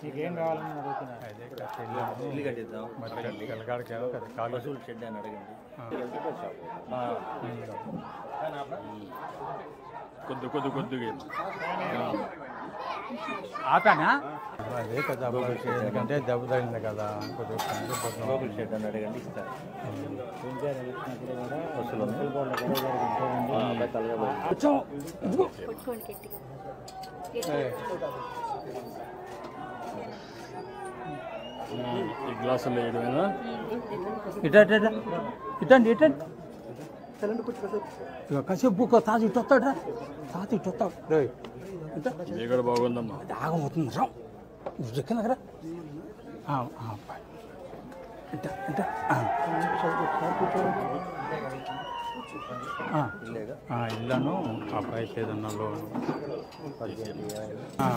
నీకేం కావాలని అడుగుతున్నా ఇల్లు కట్టిద్దాం పశువుల షెడ్ అని అడగండి కొద్దిగా ఆపానా అదే కదా ఎందుకంటే దెబ్బ తగిలింది కదా కొద్దిగా షెడ్ అని అడగండి ఇస్తారు ఈ గ్లాసులు వేయడమేనా ఇటండి కాసేపు తాజు ఇట్టొస్తాడు తాజు ఇట్టొస్తాడు ఇది కూడా బాగుందమ్మా ఆగమవుతుంది రా ఎక్కడ దగ్గర ఇల్లను అబ్బాయి ఏదన్నా లోన్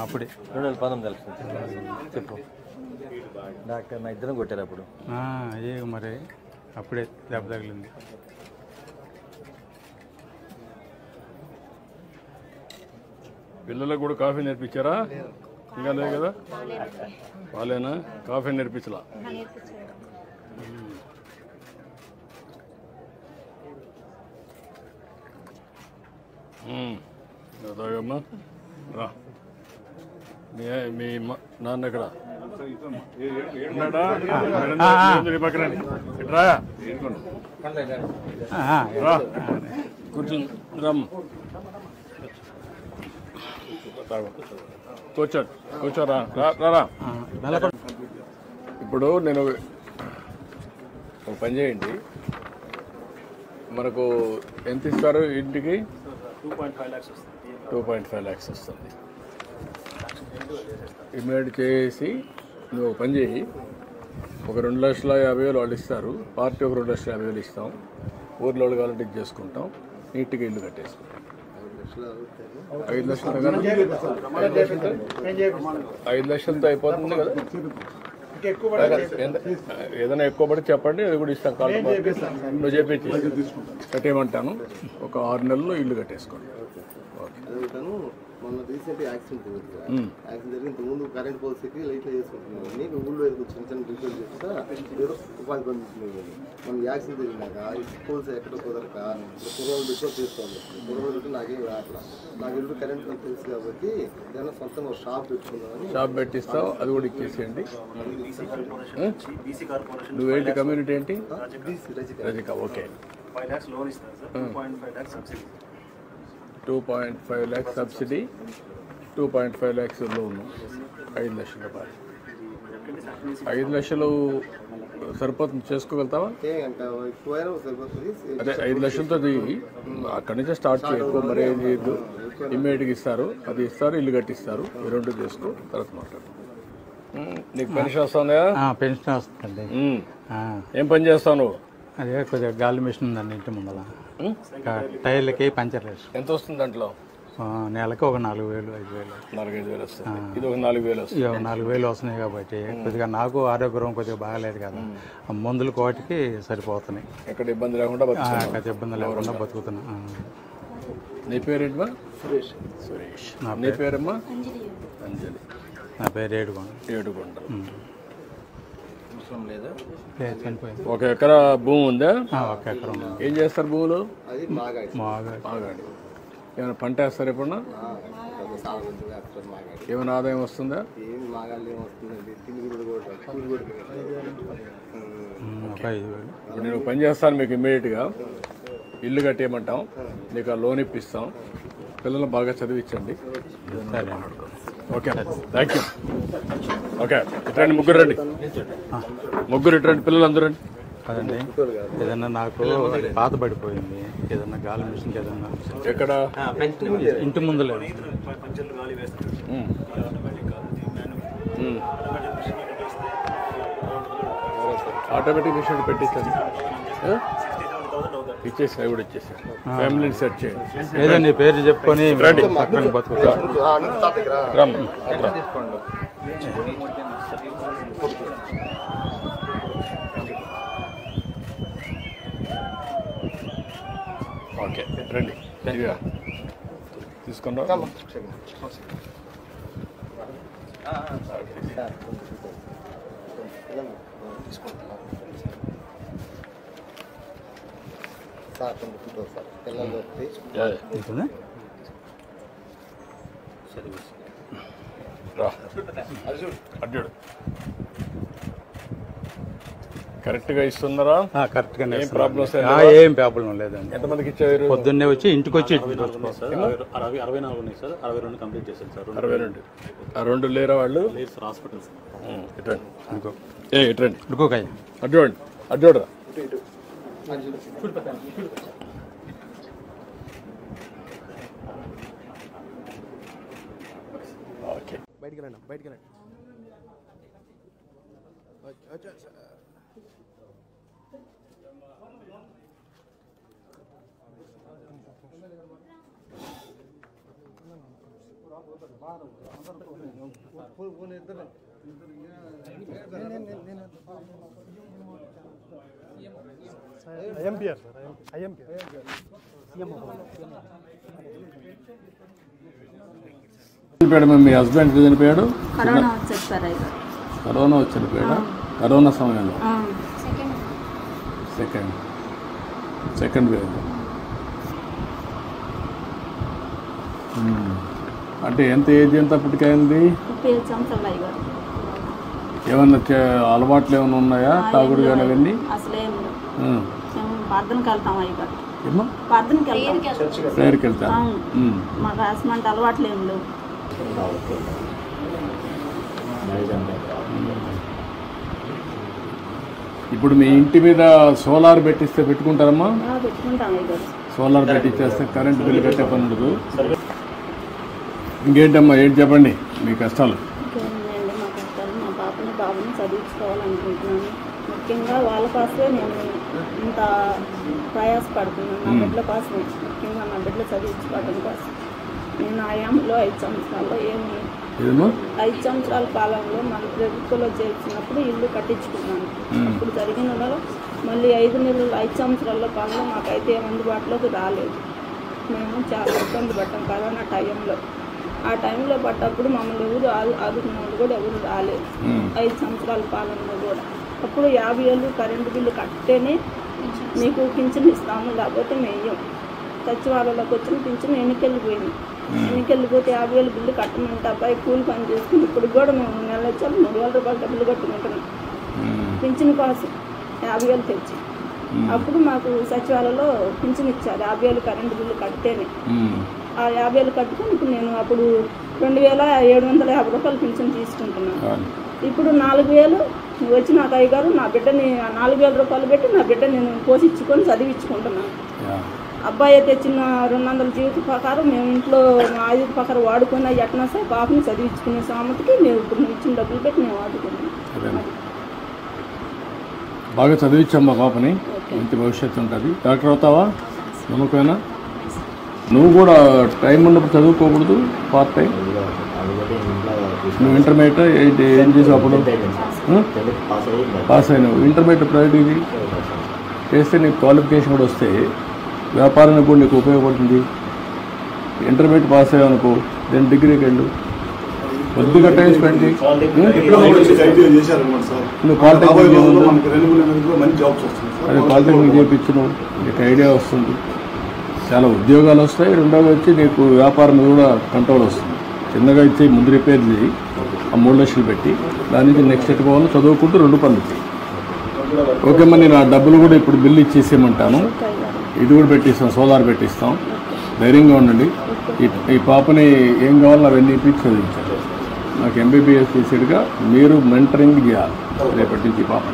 అప్పుడే 2019 చెప్పు డాక్టర్ నా ఇద్దరం కొట్టారు అప్పుడు ఏ మరి అప్పుడే దెబ్బ తగిలింది పిల్లలకు కూడా కాఫీ నేర్పించారా ఇంకా లేదు కదా వాళ్ళేనా కాఫీ నేర్పించలా తాగమ్మా రా మీ నాన్న ఎక్కడ పక్కన కూర్చుని రమ్మ కూర్చోరా రా ఇప్పుడు నేను ఒక పని చేయండి మనకు ఎంత ఇస్తారు ఇంటికి 2.5 lakhs వస్తుంది ఇమీడియట్ చేసి నువ్వు ఒక పని చేయి ఒక 2,50,000 వాళ్ళు ఇస్తారు పార్టీ ఒక 2,50,000 ఇస్తాం ఊర్లో కావాలంటే ఇది చేసుకుంటాం నీట్గా ఇల్లు కట్టేసుకుంటాం 5 లక్షలతో అయిపోతుంది కదా ఏదైనా ఎక్కువ పడి చెప్పండి అది కూడా ఇస్తాం కాల్ నువ్వు చెప్పి కట్టేయమంటాను ఒక 6 నెలల్లో ఇల్లు కట్టేసుకోండి మొన్న రీసెంట్ యాక్సిడెంట్ జరిగి ఇంతకుముందు కరెంట్ పోల్స్కి లైట్లో చేసుకుంటున్నాను ఊళ్ళో చిన్న చిన్న రిపేర్ చేస్తా ఏదో ఉపాధి పొందుతున్నాను మనం యాక్సిడెంట్ జరిగినాక పోల్స్ ఎక్కడ కుదరక కుర్రోలు పెట్టి చేసుకోవాలి కుర్రోలు పెట్టి నాకేం రాట్లా నాకు ఎప్పుడు కరెంట్ తెలుసు కాబట్టి ఏదైనా సొంతంగా ఒక షాప్ పెట్టుకుందామని షాప్ పెట్టిస్తావు అది కూడా ఇచ్చేసేయండి నువ్వేంటి కమ్యూనిటీ ఏంటి రజిక ఓకే 5 lakhs లోన్ ఇస్తారు sir 2.5 lakhs subsidy 2.5 lakhs subsidy 2.5 lakhs loan 5 లక్షల రూపాయలు 5 లక్షలు సరిపోతుంది చేసుకోగలుగుతావా అదే 5 లక్షలతో దిగి అక్కడి నుంచే స్టార్ట్ చేయకు మరి ఇమ్మీడియట్గా ఇస్తారు అది ఇస్తారు ఇల్లు కట్టిస్తారు ఈ 2 చేసుకో తర్వాత మాట్లాడు నీకు పెన్షన్ వస్తుందా పెన్షన్ వస్తుంది ఏం పని చేస్తావు నువ్వు అదే కొద్దిగా గాలి మిషన్ ఉందండి ఇంటి ముందర టైర్లకి పంచర్ వేసు ఎంత వస్తుంది దాంట్లో నెలకి ఒక 4,000 5,000 4-5 వేలు వస్తుంది ఇది ఒక 4,000 వస్తుంది 4,000 వస్తున్నాయి కాబట్టి కొద్దిగా నాకు ఆరోగ్యం కొద్దిగా బాగాలేదు కదా మందులు కోటికి సరిపోతున్నాయి ఎక్కడ ఇబ్బంది లేకుండా ఇబ్బంది లేకుండా బతుకుతున్నా నీ పేరేంటమ్మా సురేష్ నీ పేరమ్మా అంజలి నా పేరు ఏడుకొండ ఒక ఎకరా భూమి ఉందా ఒక ఎకరం ఏం చేస్తారు భూములు మాగాడి ఏమైనా పంట వేస్తారు ఎప్పుడన్నా ఏమైనా ఆదాయం వస్తుందా ఇప్పుడు నేను పని చేస్తాను మీకు ఇమ్మీడియట్గా ఇల్లు కట్టేయమంటాం నీకు ఆ లోన్ ఇప్పిస్తాం పిల్లలు బాగా చదివించండి ఓకే థ్యాంక్ యూ ఓకే ఇట్రండి ముగ్గురు ఇట్రండి పిల్లలు అందరూ రండి కదండి ఏదన్నా నాకు పాత పడిపోయింది ఏదన్నా గాలి మిషన్ ఏదన్నా ఎక్కడ ఇంటి ముందు లేదు ఆటోమేటిక్ మిషన్ పెట్టించండి ఇచ్చేసి అవి కూడా ఇచ్చేసారు ఫ్యామిలీని సెట్ చేయండి ఏదో నీ పేరు చెప్పుకొని పక్కన బతుకుతా ఓకే రండి తీసుకున్నా సార్ సార్ పిల్లలు ఉంటుందా? అడ్డు కరెక్ట్గా ఇస్తున్నారా? కరెక్ట్గానే ఏం ప్రాబ్లమ్స్ ఏం ప్రాబ్లం లేదండి. ఎంతమందికి ఇచ్చారు? పొద్దున్నే వచ్చి ఇంటికి వచ్చి 64 ఉన్నాయి సార్, 62 కంప్లీట్ చేశాను సార్. 62. ఆ 2 లేరా వాళ్ళు? లేదు సార్, హాస్పిటల్స్. ఇటండి ఇంకో ఇటండి ఇంకోకాయ అడ్డోండి అడ్డోడరా. ఓకే బయటికి రండి. ఐఎంపిఆర్ సార్, ఐఎంపిఆర్. మీ హస్బెండ్ చనిపోయాడు? కరోనా వచ్చేది సార్. కరోనా వచ్చి చనిపోయాడా? కరోనా సమయంలో సెకండ్ వేవ్. అంటే ఎంత ఏజ్ ఎంత అప్పటికైంది? 35 సంవత్సరాలు అయ్యారు. ఏమన్నా అలవాట్లు ఏమైనా ఉన్నాయా? తాగుడు కానీ అవన్నీ? అసలేం మేము ప్రార్థనకి వెళ్తాం అయ్యారు. ఏమో ప్రార్థనకి వెళ్తాం, ప్రేయర్కి వెళ్తా. మాకు అసమంటే అలవాట్లు ఏం లేవు. ఇప్పుడు మీ ఇంటి మీద సోలార్ పెట్టిస్తే పెట్టుకుంటారమ్మా? పెట్టుకుంటాం అయ్యారు. సోలార్ పెట్టించేస్తే కరెంట్ బిల్లు కట్టే పని ఉండదు. ఇంకేంటమ్మా, ఏంటి చెప్పండి మీ కష్టాలు? ఇంకేంటండి మా కష్టాలు? మా బాబుని చదివించుకోవాలనుకుంటున్నాను. ముఖ్యంగా వాళ్ళ కోసమే నేను ఇంత ప్రయాసపడుతున్నాను. నా బిడ్డల కోసం, ముఖ్యంగా నా బిడ్డలు చదివించుకోవడం కోసం. నేను ఆయాంలో 5 సంవత్సరాల్లో 5 సంవత్సరాల కాలంలో మన ప్రభుత్వంలో చేర్చినప్పుడు ఇల్లు కట్టించుకున్నాను. అప్పుడు జరిగిన మళ్ళీ 5 సంవత్సరాల కాలంలో మాకైతే ఏం అందుబాటులోకి రాలేదు. మేము చాలా ఇబ్బంది పడ్డాం కరోనా టైంలో. ఆ టైంలో పడ్డప్పుడు మమ్మల్ని ఎవరు ఆదుకున్న వాళ్ళు కూడా ఎవరు రాలేదు. 5 సంవత్సరాల కాలంలో కూడా అప్పుడు 50,000 కరెంటు బిల్లు కట్టేనే మీకు పింఛన్ ఇస్తాము, లేకపోతే మేయం. సచివాలయంలోకి వచ్చిన పింఛన్ ఎన్నికెళ్ళిపోయింది. ఎన్నికెళ్ళిపోతే 50,000 బిల్లు కట్టమంటే అబ్బాయి కూలి పని చేసుకుని ఇప్పుడు కూడా మేము నెల వచ్చాము 3,000 రూపాయలు డబ్బులు కట్టుకుంటున్నాం పింఛన్ కోసం 50,000 తెచ్చి. అప్పుడు మాకు సచివాలయంలో పింఛన్ ఇచ్చారు 50,000 కరెంటు బిల్లు కడితేనే. ఆ 50,000 కట్టుకుని ఇప్పుడు నేను అప్పుడు 2,750 రూపాయలు పింఛన్ తీసుకుంటున్నాను. ఇప్పుడు 4,000 వచ్చి నాకు అయ్యగారు నా బిడ్డని 4,000 రూపాయలు పెట్టి నా బిడ్డ నేను పోషించుకొని చదివించుకుంటున్నాను. అబ్బాయి తెచ్చిన 200 జీవిత ప్రకారం మేము ఇంట్లో ఆయుధ ప్రకారం వాడుకున్న ఎట్నా సార్ పాపని చదివించుకునే సామతికి మేము ఇప్పుడు నువ్వు ఇచ్చిన డబ్బులు పెట్టి మేము వాడుకున్నాం. బాగా చదివించమ్మా పాపని, మంచి భవిష్యత్తు ఉంటుంది. డాక్టర్ అవుతావా? నమ్మకమేనా? నువ్వు కూడా టైం ఉన్నప్పుడు చదువుకోకూడదు. పార్ట్ టైం నువ్వు ఇంటర్మీడియట్ ఏం చేసావు? అప్పుడు పాస్ అయినావు. ఇంటర్మీడియట్ ప్రైవేట్ ఇది చేస్తే నీకు క్వాలిఫికేషన్ కూడా వస్తే వ్యాపారానికి కూడా నీకు ఉపయోగపడుతుంది. ఇంటర్మీడియట్ పాస్ అయ్యావనుకో, దెన్ డిగ్రీకి వెళ్ళు. కొద్దిగా టైం స్పెండ్ చేయి. నువ్వు పాలిటెక్నిక్ అదే పాలిటెక్నిక్ చేయించు, నీకు ఐడియా వస్తుంది, చాలా ఉద్యోగాలు వస్తాయి. రెండోది వచ్చి నీకు వ్యాపారం కూడా కంట్రోల్ వస్తుంది. చిన్నగా ఇచ్చి ముందు రిపేర్ చేయి, ఆ 3 లక్షలు పెట్టి దాని నుంచి నెక్స్ట్ ఎట్టుకోవాలి. చదువుకుంటూ 2 పనులు చేయి. ఓకేమ్మా, నేను ఆ డబ్బులు కూడా ఇప్పుడు బిల్లు ఇచ్చేసేయమంటాను. ఇది కూడా పెట్టిస్తాం, సోలార్ పెట్టిస్తాం. ధైర్యంగా ఉండండి. ఈ పాపని ఏం కావాలో అవన్నీ ఇప్పించి చదివించాలి. నాకు ఎంబీబీఎస్ చేసేట్టుగా మీరు మెంటరింగ్ చేయాలి. రేపటి నుంచి పాప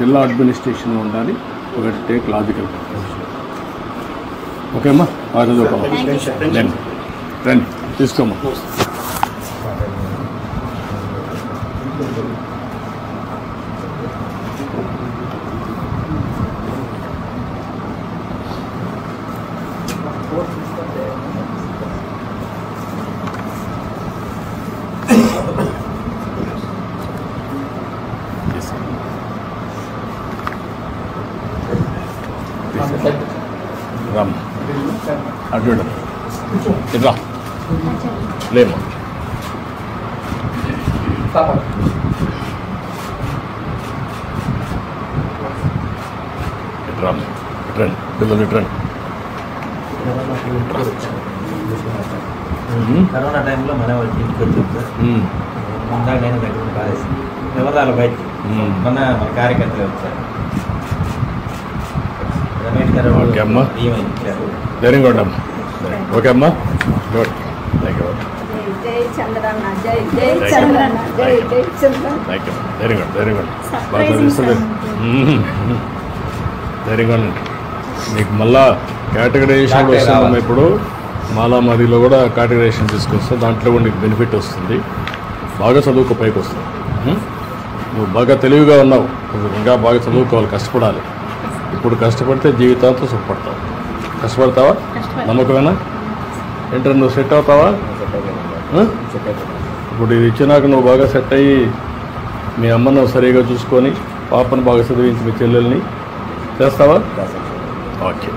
జిల్లా అడ్మినిస్ట్రేషన్ ఉండాలి. ఒకటి టేక్ లాజికల్. ఓకేమ్మా, బాగా చదువుకోవాలి. రండి తీసుకోమ్మా. రామ్ అడ్డు ఇట్లా లేమ్మా ఇట్రండి పిల్లలు ఇట్రండి. కరోనా టైంలో మన వాళ్ళకి ఇంటికి వచ్చింది సార్. ముందా నేను దగ్గర కాలేసి వివరాలు బయటికి మన కార్యకర్తలు వచ్చారు. రమేష్ గారు ఓకే అమ్మా. బియ్యం ఇచ్చారు. వెరీ గుడ్ అమ్మా. ఓకే అమ్మా. గుడ్. Thank you. జై చంద్రన్న, జై జై చంద్రన్న, జై జై Chandranna. Thank you. Very good very good. బాగా చదివిస్తుంది. వెరీ గుడ్ అండి. మీకు మళ్ళా కేటగరైజేషన్ వస్తున్నాము. ఇప్పుడు మాలామాదిలో కూడా కేటగరైజేషన్ తీసుకొస్తాం. దాంట్లో కూడా నీకు బెనిఫిట్ వస్తుంది. బాగా చదువుకో పైకి వస్తుంది. నువ్వు బాగా తెలివిగా ఉన్నావు. ఇంకా బాగా చదువుకోవాలి, కష్టపడాలి. ఇప్పుడు కష్టపడితే జీవితాంతో సుఖపడతావు. కష్టపడతావా? నమ్మకమేనా? ఏంటంటే నువ్వు సెట్ అవుతావా? ఇప్పుడు ఇది ఇచ్చినాక నువ్వు బాగా సెట్ అయ్యి మీ అమ్మను సరిగా చూసుకొని పాపను బాగా చదివించి మీ చెల్లెల్ని చేస్తావా? ఓకే.